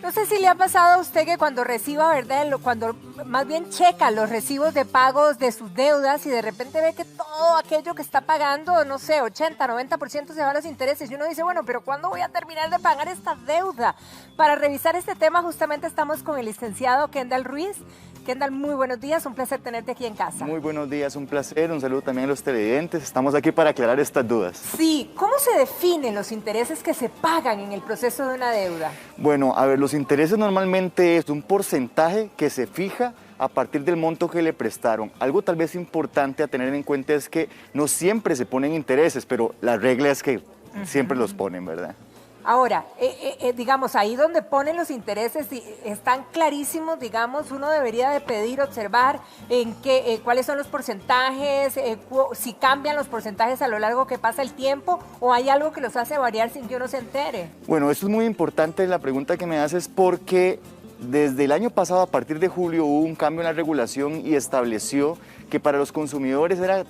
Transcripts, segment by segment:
No sé si le ha pasado a usted que cuando reciba, ¿verdad? Cuando más bien checa los recibos de pagos de sus deudas y de repente ve que todo aquello que está pagando, no sé, 80, 90% se va a los intereses y uno dice, bueno, pero ¿cuándo voy a terminar de pagar esta deuda? Para revisar este tema justamente estamos con el licenciado Kendall Ruiz. Kendall, muy buenos días, un placer tenerte aquí en casa. Muy buenos días, un placer, un saludo también a los televidentes. Estamos aquí para aclarar estas dudas. Sí, ¿cómo se definen los intereses que se pagan en el proceso de una deuda? Bueno, a ver, los intereses normalmente es un porcentaje que se fija a partir del monto que le prestaron. Algo tal vez importante a tener en cuenta es que no siempre se ponen intereses, pero la regla es que siempre los ponen, ¿verdad? Ahora, digamos, ahí donde ponen los intereses están clarísimos, digamos, uno debería de pedir, observar en qué, cuáles son los porcentajes, si cambian los porcentajes a lo largo que pasa el tiempo o hay algo que los hace variar sin que uno se entere. Bueno, esto es muy importante la pregunta que me haces porque desde el año pasado, a partir de julio, hubo un cambio en la regulación y estableció que para los consumidores era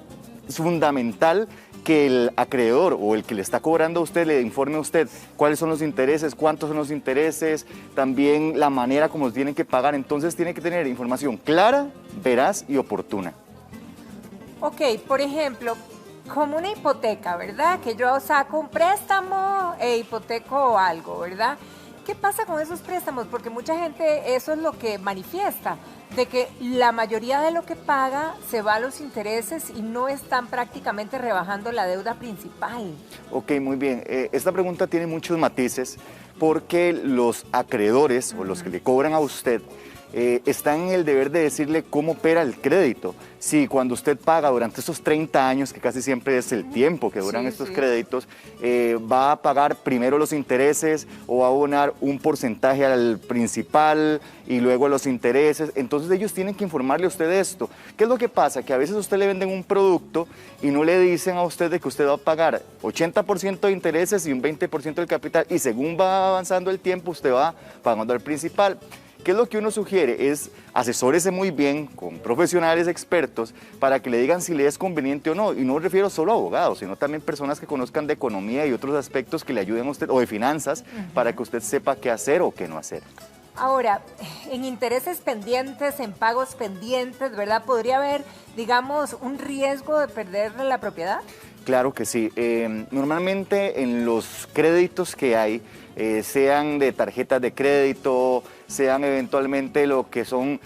fundamental que el acreedor o el que le está cobrando a usted le informe a usted cuáles son los intereses, cuántos son los intereses, también la manera como tienen que pagar. Entonces tiene que tener información clara, veraz y oportuna. Ok, por ejemplo, como una hipoteca, ¿verdad? Que yo saco un préstamo e hipoteco algo, ¿verdad? ¿Qué pasa con esos préstamos? Porque mucha gente eso es lo que manifiesta, de que la mayoría de lo que paga se va a los intereses y no están prácticamente rebajando la deuda principal. Ok, muy bien. Esta pregunta tiene muchos matices porque los acreedores o los que le cobran a usted están en el deber de decirle cómo opera el crédito. Si cuando usted paga durante esos 30 años, que casi siempre es el tiempo que duran estos créditos, va a pagar primero los intereses o va a abonar un porcentaje al principal y luego a los intereses. Entonces ellos tienen que informarle a usted esto. ¿Qué es lo que pasa? Que a veces a usted le venden un producto y no le dicen a usted de que usted va a pagar 80% de intereses y un 20% del capital y según va avanzando el tiempo usted va pagando al principal. ¿Qué es lo que uno sugiere? Es asesórese muy bien con profesionales expertos para que le digan si le es conveniente o no. Y no me refiero solo a abogados, sino también personas que conozcan de economía y otros aspectos que le ayuden a usted, o de finanzas, para que usted sepa qué hacer o qué no hacer. Ahora, en intereses pendientes, en pagos pendientes, ¿verdad? ¿Podría haber, digamos, un riesgo de perder la propiedad? Claro que sí. Normalmente en los créditos que hay, sean de tarjetas de crédito, sean eventualmente lo que son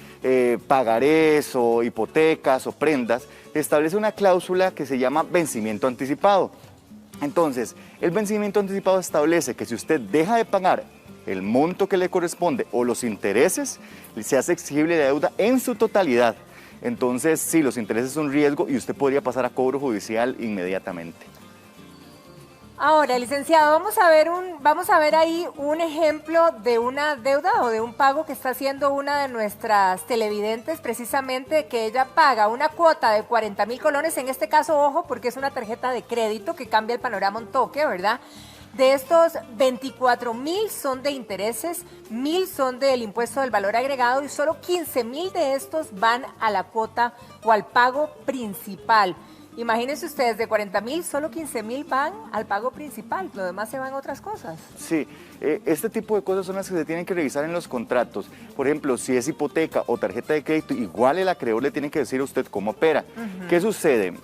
pagarés o hipotecas o prendas, establece una cláusula que se llama vencimiento anticipado. Entonces, el vencimiento anticipado establece que si usted deja de pagar el monto que le corresponde o los intereses, se hace exigible la deuda en su totalidad. Entonces, sí, los intereses son un riesgo y usted podría pasar a cobro judicial inmediatamente. Ahora, licenciado, vamos a ver ahí un ejemplo de una deuda o de un pago que está haciendo una de nuestras televidentes, precisamente que ella paga una cuota de 40,000 colones, en este caso, ojo, porque es una tarjeta de crédito que cambia el panorama un toque, ¿verdad? De estos 24,000 son de intereses, 1,000 son del impuesto del valor agregado y solo 15,000 de estos van a la cuota o al pago principal. Imagínense ustedes, de 40,000, solo 15,000 van al pago principal, lo demás se van a otras cosas. Sí, este tipo de cosas son las que se tienen que revisar en los contratos. Por ejemplo, si es hipoteca o tarjeta de crédito, igual el acreedor le tiene que decir a usted cómo opera. ¿Qué sucede?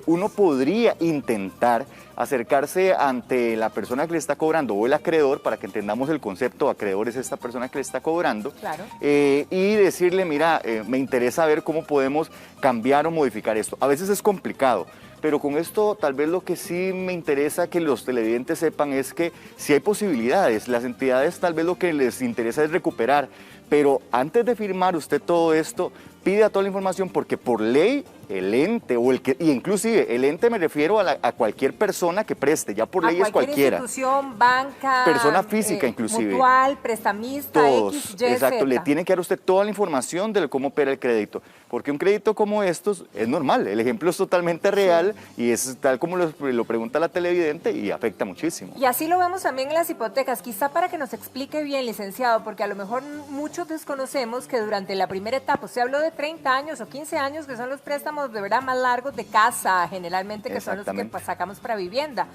Uno podría intentar acercarse ante la persona que le está cobrando o el acreedor, para que entendamos el concepto, acreedor es esta persona que le está cobrando, claro. Y decirle, mira, me interesa ver cómo podemos cambiar o modificar esto. A veces es complicado, pero con esto tal vez lo que sí me interesa que los televidentes sepan es que sí hay posibilidades. Las entidades tal vez lo que les interesa es recuperar, pero antes de firmar usted todo esto, pida toda la información porque por ley el ente o el que, y inclusive el ente me refiero a cualquier persona que preste, ya por ley es cualquiera. Institución, banca, persona física inclusive. Mutual, prestamista, todos, X, Y, exacto, Z. le tiene que dar usted toda la información de cómo opera el crédito, porque un crédito como estos es normal, el ejemplo es totalmente real y es tal como lo pregunta la televidente y afecta muchísimo. Y así lo vemos también en las hipotecas, quizá para que nos explique bien, licenciado, porque a lo mejor muchos desconocemos que durante la primera etapa, se habló de 30 años o 15 años, que son los préstamos de verdad más largos de casa, generalmente, que son los que sacamos para vivienda,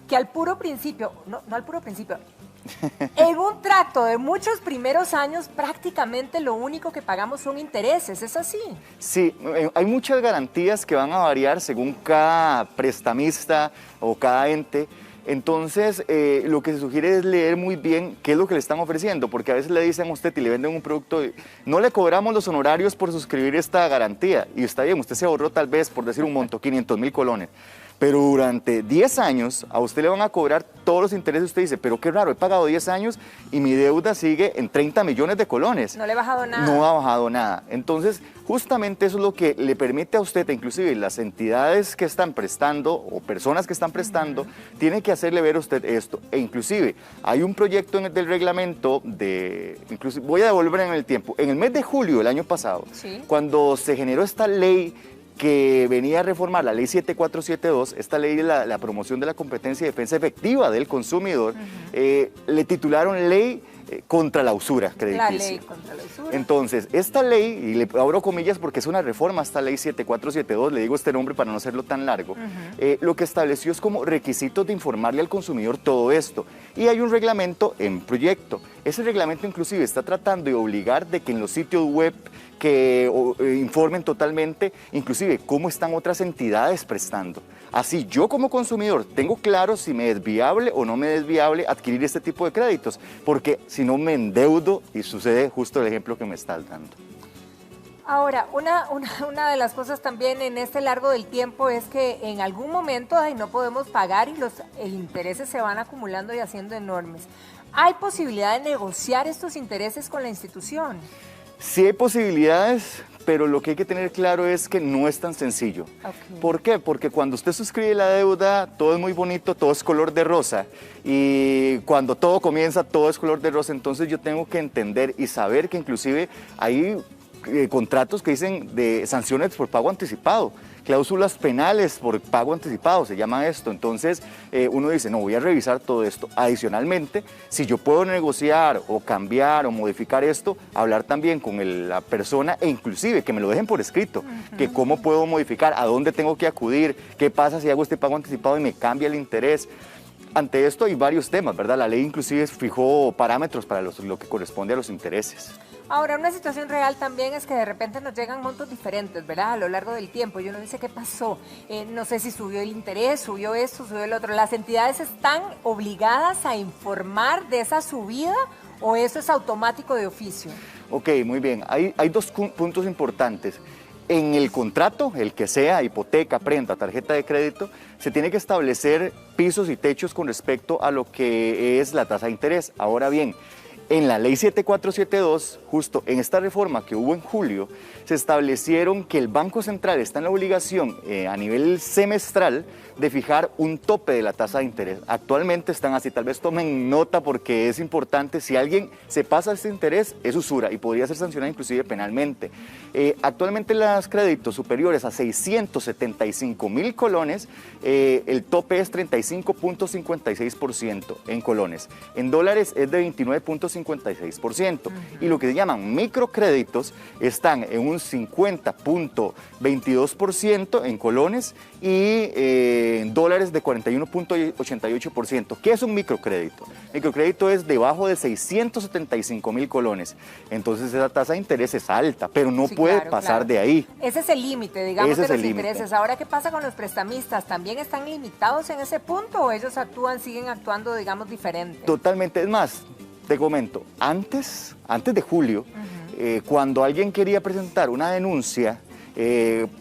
que al puro principio, no al puro principio, En un trato de muchos primeros años, prácticamente lo único que pagamos son intereses, ¿es así? Sí, hay muchas garantías que van a variar según cada prestamista o cada ente. Entonces, lo que se sugiere es leer muy bien qué es lo que le están ofreciendo, porque a veces le dicen a usted y le venden un producto, no le cobramos los honorarios por suscribir esta garantía, y está bien, usted se ahorró tal vez, por decir un monto, 500,000 colones, pero durante 10 años a usted le van a cobrar todos los intereses. Usted dice, pero qué raro, he pagado 10 años y mi deuda sigue en 30 millones de colones. No le he bajado nada. No ha bajado nada. Entonces, justamente eso es lo que le permite a usted, inclusive las entidades que están prestando o personas que están prestando, tienen que hacerle ver a usted esto. E inclusive, hay un proyecto del reglamento voy a devolver en el tiempo, en el mes de julio del año pasado, ¿sí?, cuando se generó esta ley que venía a reformar la ley 7472, esta ley de la promoción de la competencia y defensa efectiva del consumidor, le titularon ley contra la usura crediticia. La ley contra la usura. Entonces, esta ley, y le abro comillas porque es una reforma a esta ley 7472, le digo este nombre para no hacerlo tan largo, lo que estableció es como requisitos de informarle al consumidor todo esto. Y hay un reglamento en proyecto. Ese reglamento inclusive está tratando de obligar de que en los sitios web que informen totalmente, inclusive cómo están otras entidades prestando. Así yo como consumidor tengo claro si me es viable o no me es viable adquirir este tipo de créditos, porque si no me endeudo y sucede justo el ejemplo que me estás dando. Ahora, una de las cosas también en este largo del tiempo es que en algún momento no podemos pagar y los intereses se van acumulando y haciendo enormes. ¿Hay posibilidad de negociar estos intereses con la institución? Sí hay posibilidades, pero lo que hay que tener claro es que no es tan sencillo. Okay. ¿Por qué? Porque cuando usted suscribe la deuda, todo es muy bonito, todo es color de rosa. Y cuando todo comienza, todo es color de rosa. Entonces yo tengo que entender y saber que inclusive hay contratos que dicen de sanciones por pago anticipado, cláusulas penales por pago anticipado, se llama esto. Entonces uno dice, no, voy a revisar todo esto. Adicionalmente, si yo puedo negociar o cambiar o modificar esto, hablar también con la persona e inclusive que me lo dejen por escrito, que cómo puedo modificar, a dónde tengo que acudir, qué pasa si hago este pago anticipado y me cambia el interés. Ante esto hay varios temas, ¿verdad? La ley inclusive fijó parámetros para lo que corresponde a los intereses. Ahora, una situación real también es que de repente nos llegan montos diferentes, ¿verdad? A lo largo del tiempo. Y uno dice, ¿qué pasó? No sé si subió el interés, subió esto, subió el otro. ¿Las entidades están obligadas a informar de esa subida o eso es automático de oficio? Ok, muy bien. Hay dos puntos importantes. En el contrato, el que sea, hipoteca, prenda, tarjeta de crédito, se tiene que establecer pisos y techos con respecto a lo que es la tasa de interés. Ahora bien, en la ley 7472, justo en esta reforma que hubo en julio, se establecieron que el Banco Central está en la obligación a nivel semestral de fijar un tope de la tasa de interés. Actualmente están así, tal vez tomen nota porque es importante. Si alguien se pasa este interés, es usura y podría ser sancionado inclusive penalmente. Actualmente los créditos superiores a 675,000 colones, el tope es 35.56% en colones. En dólares es de 29.56%. Y lo que se llaman microcréditos están en un 50.22% en colones y en dólares de 41.88%. ¿Qué es un microcrédito? Microcrédito es debajo de 675,000 colones. Entonces esa tasa de interés es alta, pero no puede pasar de ahí. Ese es el límite, digamos, de los intereses. Ahora, ¿qué pasa con los prestamistas? ¿También están limitados en ese punto o ellos siguen actuando, digamos, diferente? Totalmente. Es más, te comento, antes de julio, cuando alguien quería presentar una denuncia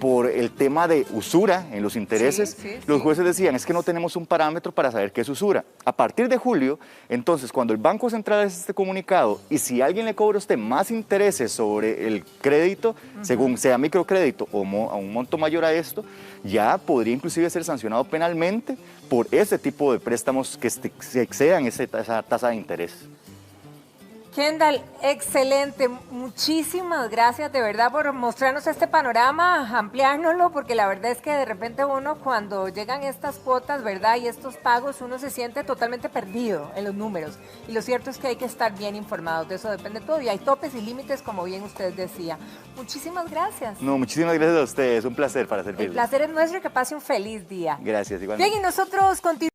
por el tema de usura en los intereses, los jueces decían, es que no tenemos un parámetro para saber qué es usura. A partir de julio, entonces, cuando el Banco Central hace este comunicado y si alguien le cobra a usted más intereses sobre el crédito, según sea microcrédito o a un monto mayor a esto, ya podría inclusive ser sancionado penalmente por ese tipo de préstamos que se excedan esa tasa de interés. Kendall, excelente, muchísimas gracias de verdad por mostrarnos este panorama, ampliárnoslo, porque la verdad es que de repente uno cuando llegan estas cuotas, ¿verdad? Y estos pagos, uno se siente totalmente perdido en los números. Y lo cierto es que hay que estar bien informados, de eso depende todo. Y hay topes y límites, como bien usted decía. Muchísimas gracias. No, muchísimas gracias a ustedes, un placer para servirles. El placer es nuestro y que pase un feliz día. Gracias, igualmente. Bien, y nosotros continuamos.